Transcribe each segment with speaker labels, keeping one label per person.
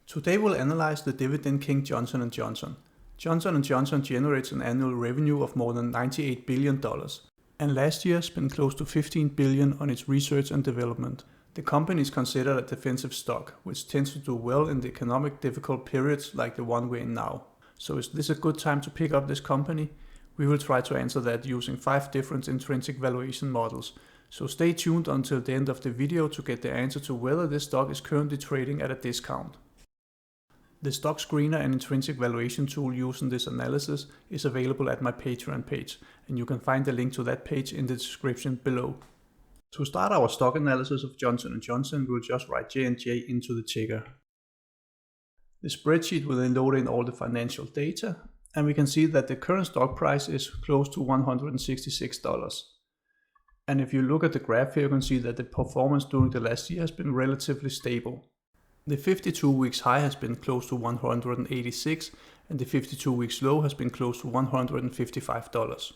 Speaker 1: Today we'll analyze the dividend king Johnson & Johnson. Johnson & Johnson generates an annual revenue of more than $98 billion, and last year spent close to $15 billion on its research and development. The company is considered a defensive stock, which tends to do well in the economic difficult periods like the one we're in now. So is this a good time to pick up this company? We will try to answer that using 5 different intrinsic valuation models. So stay tuned until the end of the video to get the answer to whether this stock is currently trading at a discount. The stock screener and intrinsic valuation tool used in this analysis is available at my Patreon page, and you can find the link to that page in the description below. To start our stock analysis of Johnson & Johnson, we'll just write JNJ into the ticker. The spreadsheet will then load in all the financial data, and we can see that the current stock price is close to $166. And if you look at the graph here, you can see that the performance during the last year has been relatively stable. The 52 weeks high has been close to $186, and the 52 weeks low has been close to $155.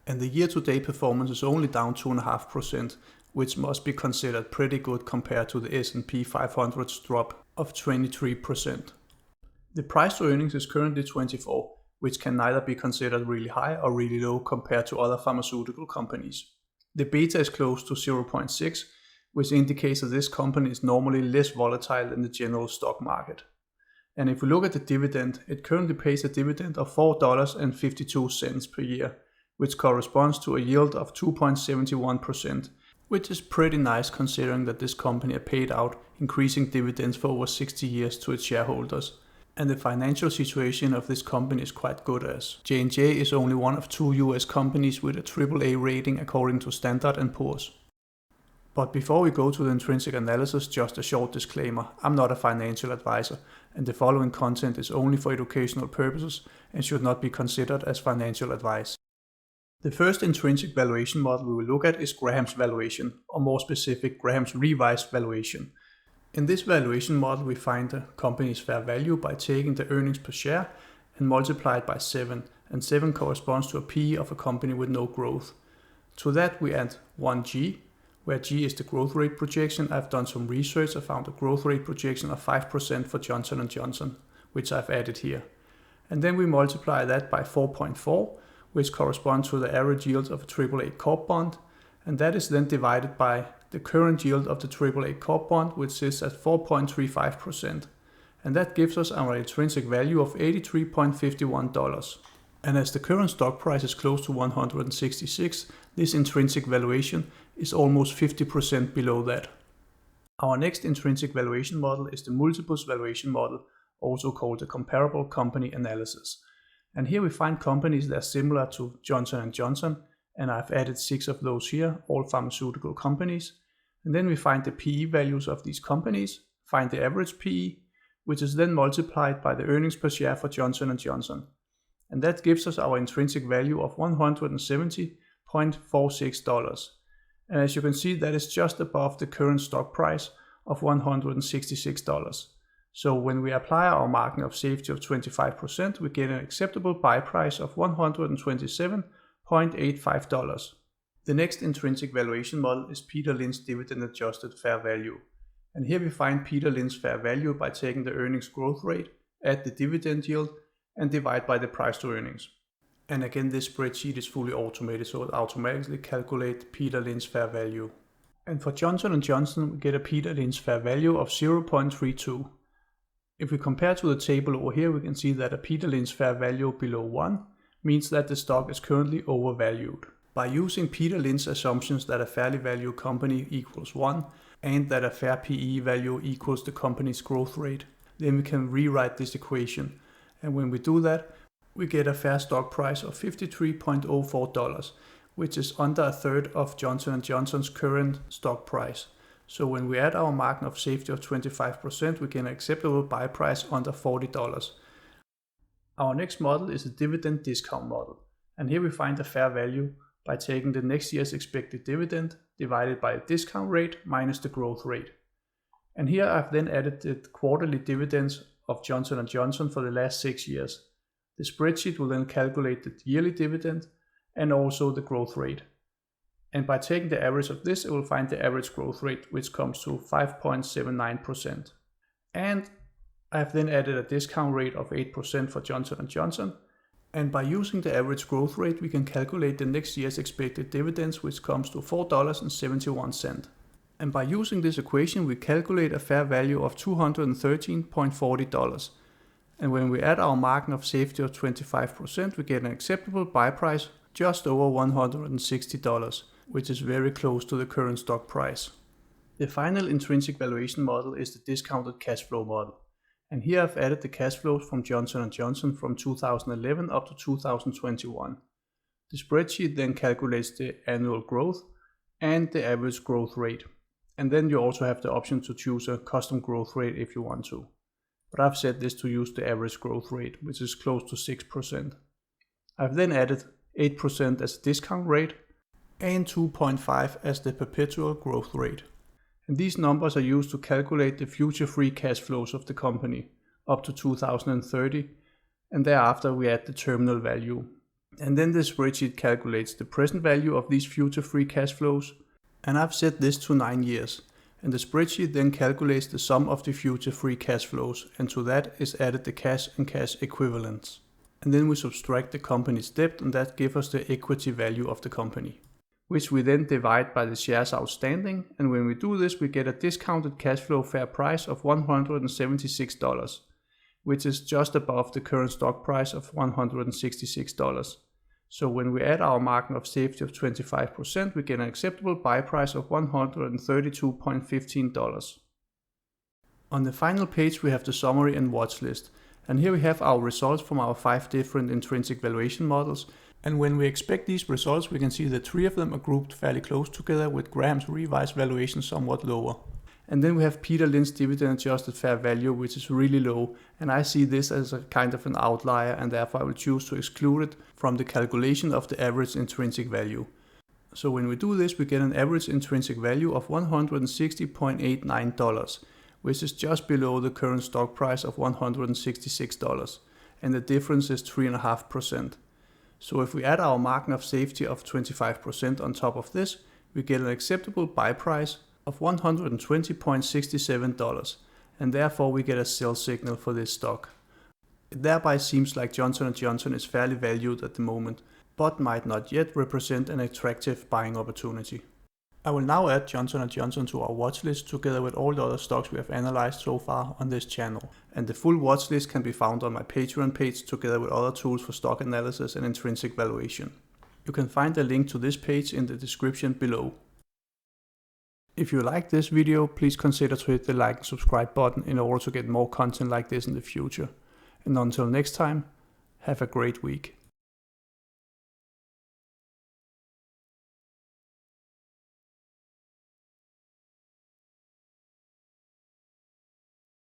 Speaker 1: And the year-to-date performance is only down 2.5%, which must be considered pretty good compared to the S&P 500's drop of 23%. The price to earnings is currently 24, which can neither be considered really high or really low compared to other pharmaceutical companies. The beta is close to 0.6, which indicates that this company is normally less volatile than the general stock market. And if we look at the dividend, it currently pays a dividend of $4.52 per year, which corresponds to a yield of 2.71%, which is pretty nice considering that this company had paid out increasing dividends for over 60 years to its shareholders. And the financial situation of this company is quite good, as JNJ is only one of 2 US companies with a AAA rating according to Standard & Poor's. But before we go to the intrinsic analysis, just a short disclaimer. I'm not a financial advisor, and the following content is only for educational purposes and should not be considered as financial advice. The first intrinsic valuation model we will look at is Graham's valuation, or more specific, Graham's revised valuation. In this valuation model, we find the company's fair value by taking the earnings per share and multiply it by 7, and 7 corresponds to a PE of a company with no growth. To that we add 1G, where G is the growth rate projection. I've done some research. I found a growth rate projection of 5% for Johnson & Johnson, which I've added here. And then we multiply that by 4.4, which corresponds to the average yield of a AAA corp bond. And that is then divided by the current yield of the AAA corp bond, which is at 4.35%. And that gives us our intrinsic value of $83.51. And as the current stock price is close to 166, this intrinsic valuation is almost 50% below that. Our next intrinsic valuation model is the multiples valuation model, also called the comparable company analysis. And here we find companies that are similar to Johnson & Johnson, and I've added 6 of those here, all pharmaceutical companies. And then we find the PE values of these companies, find the average PE, which is then multiplied by the earnings per share for Johnson & Johnson. And that gives us our intrinsic value of $170.46. And as you can see, that is just above the current stock price of $166. So when we apply our margin of safety of 25%, we get an acceptable buy price of $127.85. The next intrinsic valuation model is Peter Lynch dividend adjusted fair value. And here we find Peter Lynch fair value by taking the earnings growth rate, add the dividend yield, and divide by the price to earnings. And again, this spreadsheet is fully automated, so it automatically calculates Peter Lynch fair value. And for Johnson & Johnson, we get a Peter Lynch fair value of 0.32. If we compare to the table over here, we can see that a Peter Lynch fair value below 1 means that the stock is currently overvalued. By using Peter Lynch assumptions that a fairly valued company equals 1 and that a fair PE value equals the company's growth rate, then we can rewrite this equation. And when we do that, we get a fair stock price of $53.04, which is under a third of Johnson & Johnson's current stock price. So when we add our margin of safety of 25%, we get an acceptable buy price under $40. Our next model is a dividend discount model. And here we find a fair value by taking the next year's expected dividend divided by a discount rate minus the growth rate. And here I've then added the quarterly dividends of Johnson & Johnson for the last 6 years. The spreadsheet will then calculate the yearly dividend and also the growth rate. And by taking the average of this, it will find the average growth rate, which comes to 5.79%. And I have then added a discount rate of 8% for Johnson & Johnson, and by using the average growth rate we can calculate the next year's expected dividends, which comes to $4.71. And by using this equation we calculate a fair value of $213.40. And when we add our margin of safety of 25%, we get an acceptable buy price just over $160, which is very close to the current stock price. The final intrinsic valuation model is the discounted cash flow model. And here I've added the cash flows from Johnson & Johnson from 2011 up to 2021. The spreadsheet then calculates the annual growth and the average growth rate. And then you also have the option to choose a custom growth rate if you want to. But I've set this to use the average growth rate, which is close to 6%. I've then added 8% as a discount rate and 2.5% as the perpetual growth rate. And these numbers are used to calculate the future free cash flows of the company up to 2030, and thereafter we add the terminal value. And then the spreadsheet calculates the present value of these future free cash flows, and I've set this to 9 years. And the spreadsheet then calculates the sum of the future free cash flows, and to that is added the cash and cash equivalents. And then we subtract the company's debt, and that gives us the equity value of the company, which we then divide by the shares outstanding. And when we do this we get a discounted cash flow fair price of $176, which is just above the current stock price of $166. So when we add our margin of safety of 25%, we get an acceptable buy price of $132.15. On the final page we have the summary and watch list, and here we have our results from our 5 different intrinsic valuation models. And when we expect these results we can see that 3 of them are grouped fairly close together, with Graham's revised valuation somewhat lower. And then we have Peter Lynch's dividend adjusted fair value, which is really low, and I see this as a kind of an outlier, and therefore I will choose to exclude it from the calculation of the average intrinsic value. So when we do this we get an average intrinsic value of $160.89, which is just below the current stock price of $166, and the difference is 3.5%. So if we add our margin of safety of 25% on top of this, we get an acceptable buy price of $120.67, and therefore we get a sell signal for this stock. It thereby seems like Johnson & Johnson is fairly valued at the moment, but might not yet represent an attractive buying opportunity. I will now add Johnson & Johnson to our watch list together with all the other stocks we have analyzed so far on this channel, and the full watch list can be found on my Patreon page together with other tools for stock analysis and intrinsic valuation. You can find a link to this page in the description below. If you like this video, please consider to hit the like and subscribe button in order to get more content like this in the future. And until next time, have a great week.